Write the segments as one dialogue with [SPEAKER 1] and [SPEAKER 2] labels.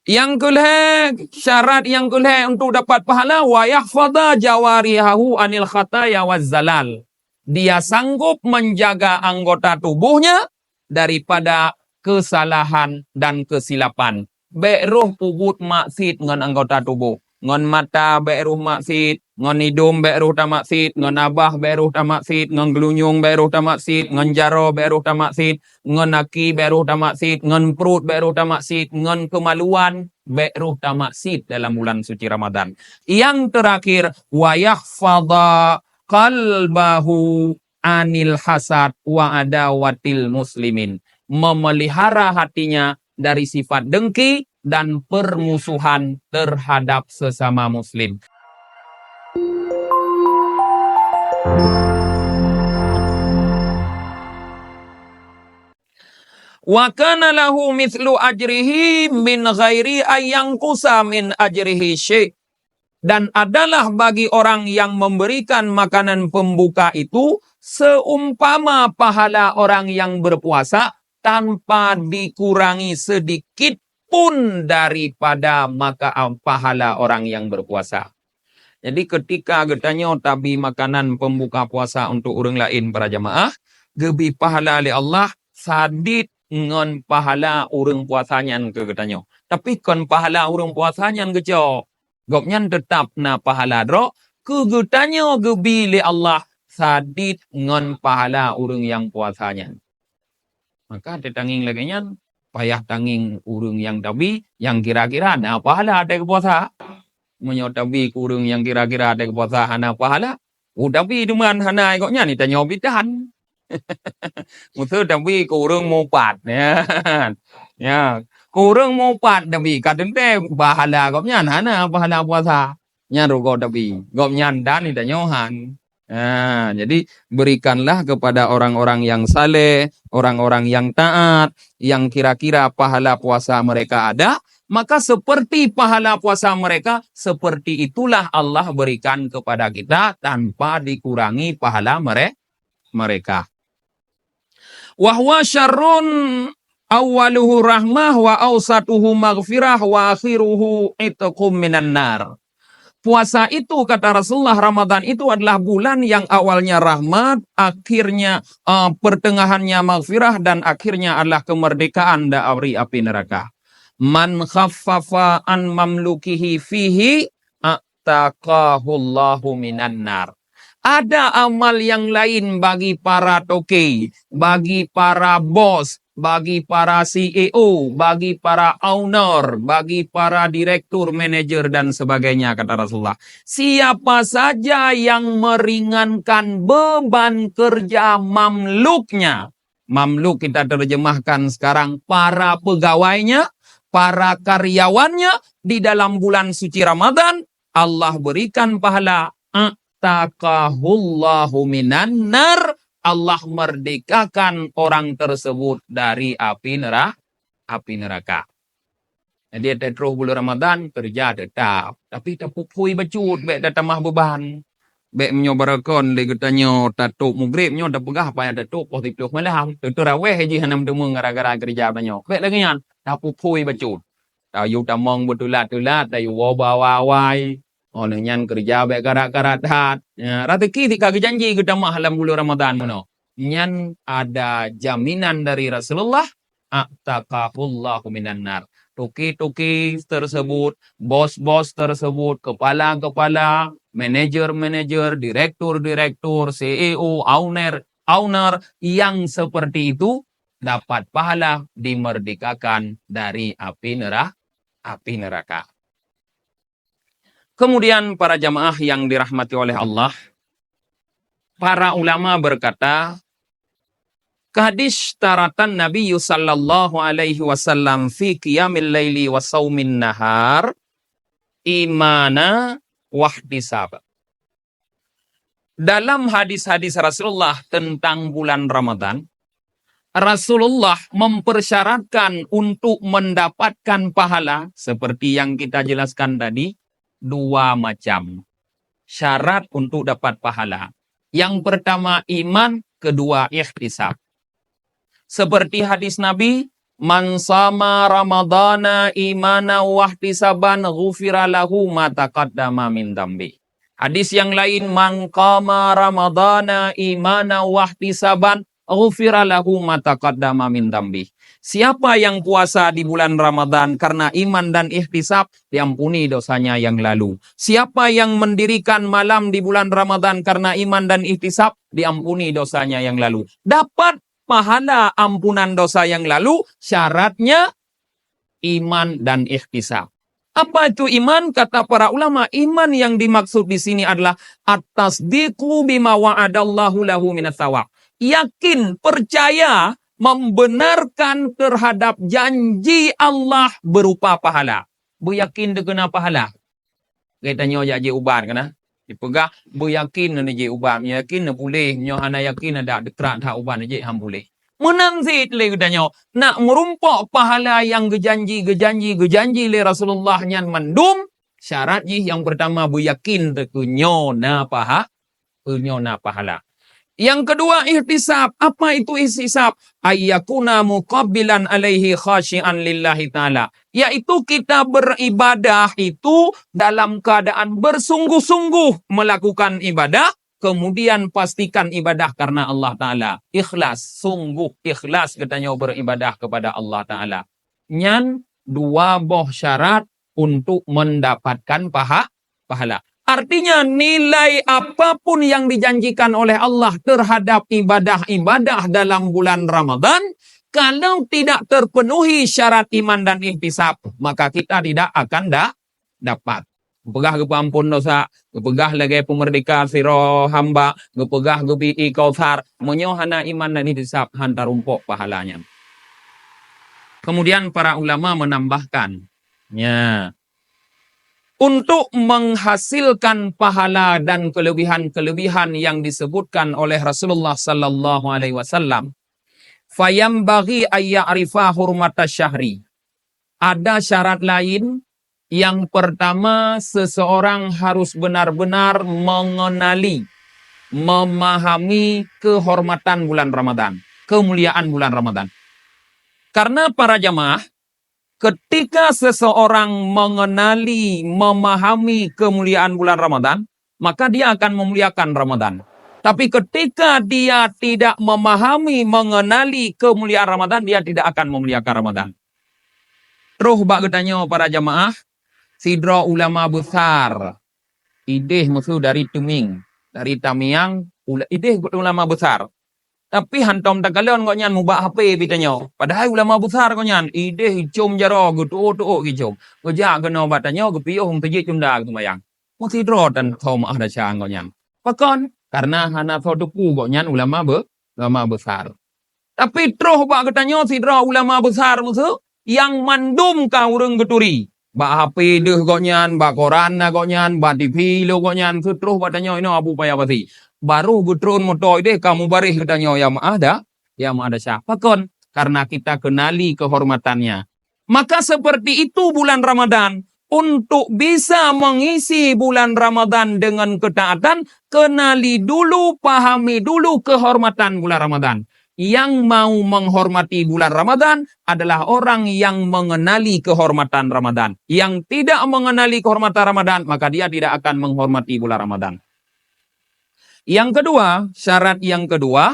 [SPEAKER 1] Yang kelih, syarat yang kelih untuk dapat pahala wa yahfadha jawarihahu anil khataya wazzalal. Dia sanggup menjaga anggota tubuhnya daripada kesalahan dan kesilapan. Beruh pubut maksud ngan anggota tubuh. Ngon mata beruh maksud, ngon hidung beruh ta maksud, ngon abah beruh ta maksud, ngon gelunyung beruh ta maksud, ngon jaro beruh ta maksud, ngon aki beruh ta maksud, ngon perut beruh ta maksud, ngon kemaluan beruh ta maksud dalam bulan suci Ramadan. Yang terakhir wa yahfadha qalbahu anil hasad wa adawatil muslimin. Memelihara hatinya dari sifat dengki dan permusuhan terhadap sesama muslim. Wa kana lahu mithlu ajrihi min ghairi ayyanqusa min ajrihi syai'. Dan adalah bagi orang yang memberikan makanan pembuka itu seumpama pahala orang yang berpuasa tanpa dikurangi sedikit pun daripada maka pahala orang yang berpuasa. Jadi ketika getanya tabi makanan pembuka puasa untuk orang lain para jamaah, gebi pahala oleh Allah sadit ngon pahala orang puasanya ke getanya. Tapi kon pahala orang puasanya gejo. Gopnyan tetap na pahala dro, ke getanya gebi oleh Allah sadit ngon pahala orang yang puasanya. Maka tetanging lagi nyan payah tanging urung yang tabi yang kira-kira ada pahala ada puasa. Menyotabi urung yang kira-kira ada puasa hana pahala. Tapi duman hana ikutnya ni tanya bidan. Musuh tapi urung mau pat ya. Ya, urung mau pat tapi kadang teh pahala gopnya hana pahala puasa. Nya rugo tapi gopnya dan ni tanya han. Nah, jadi berikanlah kepada orang-orang yang saleh, orang-orang yang taat, yang kira-kira pahala puasa mereka ada, maka seperti pahala puasa mereka, seperti itulah Allah berikan kepada kita tanpa dikurangi pahala mereka. Wahwa syarrun awwaluhu rahmah wa awsatuhu maghfirah wa akhiruhu itqum minan nar. Puasa itu kata Rasulullah, Ramadan itu adalah bulan yang awalnya rahmat, akhirnya pertengahannya maghfirah, dan akhirnya adalah kemerdekaan dari api neraka. Man khaffafa an mamlukihi fihi ataqahullahu minan nar. Ada amal yang lain bagi para toke, bagi para bos, bagi para CEO, bagi para owner, bagi para direktur, manajer, dan sebagainya, kata Rasulullah. Siapa saja yang meringankan beban kerja mamluknya. Mamluk kita terjemahkan sekarang para pegawainya, para karyawannya di dalam bulan suci Ramadan, Allah berikan pahala taqahullahu minan nar. Allah merdekakan orang tersebut dari api neraka. Jadi ada terus bulan Ramadan kerja tetap, tapi tak pupui bacut, bek tak tambah beban. Bek menyobarakan le katanya tatuk maghribnya dah pegah payah tatuk positif malam. Tu raweh haji hanam temu gara-gara kerja banyak. Bek lagi yan, tak pupui bacut. Tahu tamong betulat-tulat, tahu wawai. Ono nyan kerja bek karat-karat hat. Ya, ratiki tika janji kita mah dalam bulan Ramadan mono. Nyan ada jaminan dari Rasulullah, ataqahullahu minan nar. Toki-toki tersebut, bos-bos tersebut, kepala-kepala, manajer-manajer, direktur-direktur, CEO, owner yang seperti itu dapat pahala dimerdekakan dari api neraka. Kemudian para jamaah yang dirahmati oleh Allah, para ulama berkata, hadis taratan Nabi sallallahu alaihi wasallam fi qiyamil laili wa saumin nahar imana wahtisab. Dalam hadis-hadis Rasulullah tentang bulan Ramadan, Rasulullah mempersyaratkan untuk mendapatkan pahala seperti yang kita jelaskan tadi, dua macam syarat untuk dapat pahala. Yang pertama iman, kedua ihtisab. Seperti hadis Nabi, Man sama Ramadana imana wahtisaban ghufira lahu ma taqaddama min dambi. Hadis yang lain, man qama Ramadana imana wahtisaban ghufira lahu ma taqaddama min dambi. Siapa yang puasa di bulan Ramadan karena iman dan ihtisab, diampuni dosanya yang lalu. Siapa yang mendirikan malam di bulan Ramadan karena iman dan ihtisab, diampuni dosanya yang lalu. Dapat pahala ampunan dosa yang lalu, syaratnya iman dan ihtisab. Apa itu iman? Kata para ulama, iman yang dimaksud di sini adalah at-tasdiqu bima wa'adallahu lahu minat thawab. Yakin, percaya, membenarkan terhadap janji Allah berupa pahala. Beryakin dengan pahala. Katanya je uban kana. Dipegah beryakin na je uban, yakin na boleh, nyo ana yakin ada dekrat hak uban je ham boleh. Menanzit le katanya, nak merumpak pahala yang gejanji le Rasulullah nyan mandum, syarat je yang pertama beryakin tekunyo na pahala. Yang kedua ihtisab. Apa itu ihtisab? Ayyakuna muqabbilan alaihi khasyian lillahi ta'ala. Yaitu kita beribadah itu dalam keadaan bersungguh-sungguh melakukan ibadah. Kemudian pastikan ibadah karena Allah Ta'ala. Ikhlas, sungguh ikhlas katanya beribadah kepada Allah Ta'ala. Nyan dua boh syarat untuk mendapatkan pahala. Artinya nilai apapun yang dijanjikan oleh Allah terhadap ibadah-ibadah dalam bulan Ramadan, kalau tidak terpenuhi syarat iman dan ihtisab, maka kita tidak akan dapat. Gepegah ke ampun dosa, gepegah lagi pemerdeka siro hamba, gepegah gepi kautsar, menyohana iman dan ihtisab hantar rumpok pahalanya. Kemudian para ulama menambahkan, untuk menghasilkan pahala dan kelebihan-kelebihan yang disebutkan oleh Rasulullah sallallahu alaihi wasallam, fayambaghi ayya'rifa hurmata syahri. Ada syarat lain. Yang pertama, seseorang harus benar-benar mengenali, memahami kehormatan bulan Ramadan, kemuliaan bulan Ramadan. Karena para jamaah, ketika seseorang mengenali, memahami kemuliaan bulan Ramadan, maka dia akan memuliakan Ramadan. Tapi ketika dia tidak memahami, mengenali kemuliaan Ramadan, dia tidak akan memuliakan Ramadan. Terus bak ketanya para jamaah, sidra ulama besar, ideh musuh dari Tuming, dari Tamiang, ideh ulama besar. Tapi hantom takalon kok nyan mubak HP bitanya. Padahal ulama besar kok nyan, ideh icum jaro gutu-tu gicum. Gejak kena batanya gepiyo hung tejik cunda gitu mayang. Mesti dro dan thom ada cang kok nyan. Pakon karena hana thoduku kok nyan ulama besar. Tapi terus bak katanya sidra ulama besar musuh yang mandum ka urang geturi. Bak HP deh kok nyan, bak koran kok nyan, bak TV lo kok nyan, terus batanya ini abu payah pasti. Baru gutron motor deh kamu barih katanya yang ada siapa kon karena kita kenali kehormatannya. Maka seperti itu bulan Ramadan. Untuk bisa mengisi bulan Ramadan dengan ketaatan, kenali dulu, pahami dulu kehormatan bulan Ramadan. Yang mau menghormati bulan Ramadan adalah orang yang mengenali kehormatan Ramadan. Yang tidak mengenali kehormatan Ramadan, maka dia tidak akan menghormati bulan Ramadan. Yang kedua, syarat yang kedua,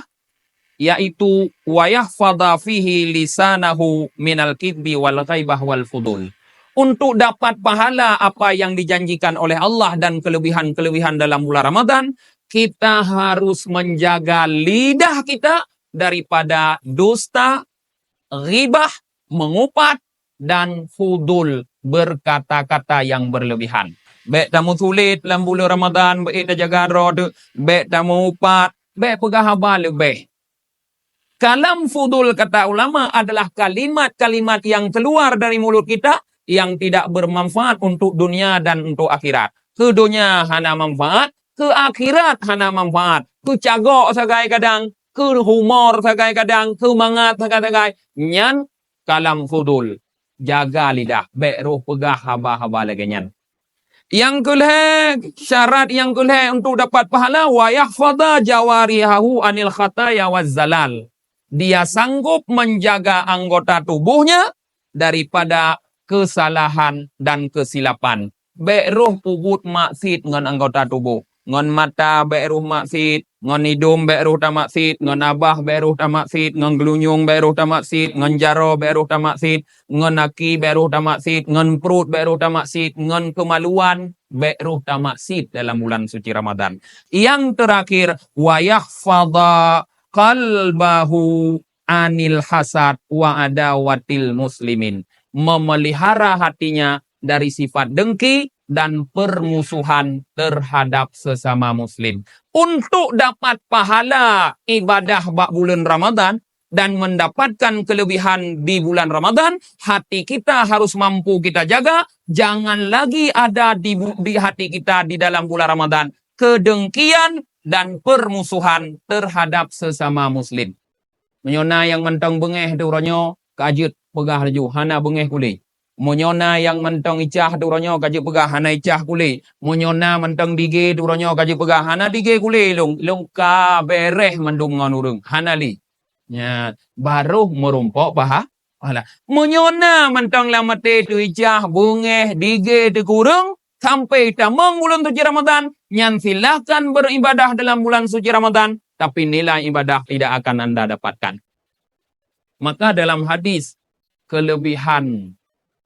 [SPEAKER 1] yaitu wayahfadha fihi lisanahu minal kidbi wal ghaibah wal fudul. Untuk dapat pahala apa yang dijanjikan oleh Allah dan kelebihan-kelebihan dalam bulan Ramadan, kita harus menjaga lidah kita daripada dusta, ghibah, mengupat, dan fudul, berkata-kata yang berlebihan. Baik tamu sulit dalam bulan Ramadan, baik kita jaga rod, baik tamu upat, baik pegah habal lebih. Kalam fudul kata ulama adalah kalimat-kalimat yang keluar dari mulut kita yang tidak bermanfaat untuk dunia dan untuk akhirat. Ke dunia hana manfaat, ke akhirat hana manfaat. Ke cagok sagai kadang, ke humor sagai kadang, ke mangat sagai-sagai. Nyan kalam fudul. Jaga lidah. Baik roh pegah haba-haba lagi nyan. Yang kelih, syarat yang kelih untuk dapat pahala wa yahfadha jawarihahu anil khataya waz zalal. dia sanggup menjaga anggota tubuhnya daripada kesalahan dan kesilapan. Beruh pubut maksud ngan anggota tubuh. Ngon mata beruh maksud, ngon hidung beruh tak maksud, ngon abah beruh tak maksud, ngon gelunyung beruh tak maksud, ngon jaro beruh tak maksud, ngon aki beruh tak maksud, ngon perut beruh tak maksud, ngon kemaluan beruh tak maksud dalam bulan suci Ramadan. Yang terakhir, wa yahfadha qalbahu anil hasad wa adawatil muslimin. Memelihara hatinya dari sifat dengki dan permusuhan terhadap sesama muslim. Untuk dapat pahala ibadah bulan Ramadan dan mendapatkan kelebihan di bulan Ramadan, hati kita harus mampu kita jaga. Jangan lagi ada di hati kita di dalam bulan Ramadan kedengkian dan permusuhan terhadap sesama muslim. Menyona yang mentang bengeh duronyo kajut pegah laju hana bengeh kuli. Monyona yang mentang icah duronyo kajut pegah hana icah kuli. Monyona mentang dige duronyo kajut pegah hana dige kuli long ka bereh mendung ngonurung hana li. Ya baru merumpok pahala. Monyona mentang lamate tu icah bengeh dige tu kurung sampai tamang bulan suci Ramadan, nyan silahkan beribadah dalam bulan suci Ramadan, tapi nilai ibadah tidak akan Anda dapatkan. Maka dalam hadis kelebihan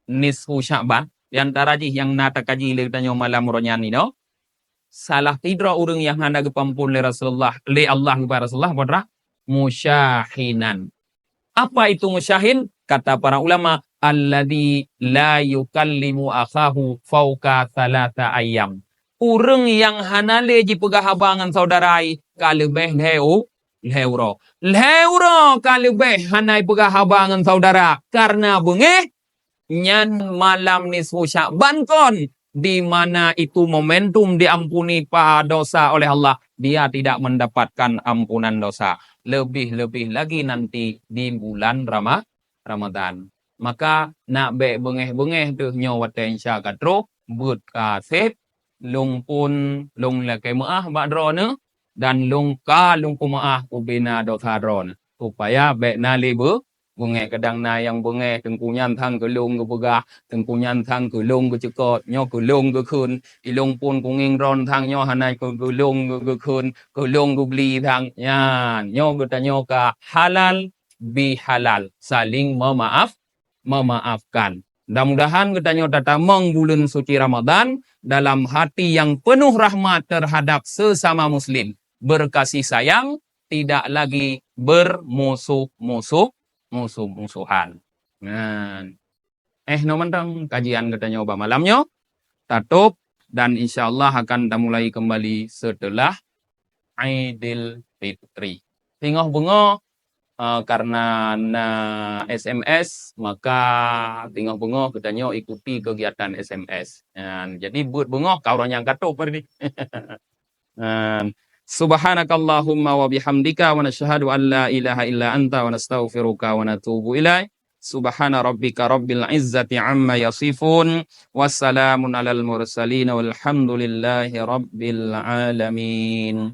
[SPEAKER 1] nisfu Sya'ban, di antara yang nata kaji le tanyo malam ronyan ni no, salah tidra urang yang handa gepampun le Rasulullah, le Allah kepada Rasulullah bodra musyahinan. Apa itu musyahin? Kata para ulama, alladzi la yukallimu akhahu fauka thalatha ayyam. Urang yang hanale ji pegah habangan saudarai kalebeh leuro kalebeh hanai pegah habangan saudara karena bengeh nyan malam nisfu Sya'ban kon, di mana itu momentum diampuni dosa oleh Allah, dia tidak mendapatkan ampunan dosa. Lebih-lebih lagi nanti di bulan Ramadan. Maka nak bengeh-bengeh tu nyawa tensya katro but kasep lung pun lung lakai maah badro ne dan lung kumaah kubina dosa ron supaya na lebe bengeh kadang na yang bengeh tengkunyan thang ke lung ke pegah tengkunyan thang ke lung ke cekot nyo ke lung ke khun ilung pun kunging ron thang nyo hanai ke lung ke khun ke lung ke beli thang yan nyo ke tanyo ka halal bi halal, saling memaafkan. Mudah-mudahan kita tatamang bulan suci Ramadan dalam hati yang penuh rahmat terhadap sesama muslim, berkasih sayang, tidak lagi bermusuhan. Nah, no mentang kajian kita nyoba malamnya, tutup dan insyaallah akan kita mulai kembali setelah Aidil Fitri. Tinggal bunga karena SMS maka tinggal bunga katanya ikuti kegiatan SMS. Jadi buat bunga kau orang yang kata pergi. Subhanakallahumma wa bihamdika wa nashhadu an la ilaha illa anta wa nastaghfiruka wa natubu ilaik. Subhana rabbika rabbil izzati amma yasifun. Wassalamun alal mursalin walhamdulillahi rabbil alamin.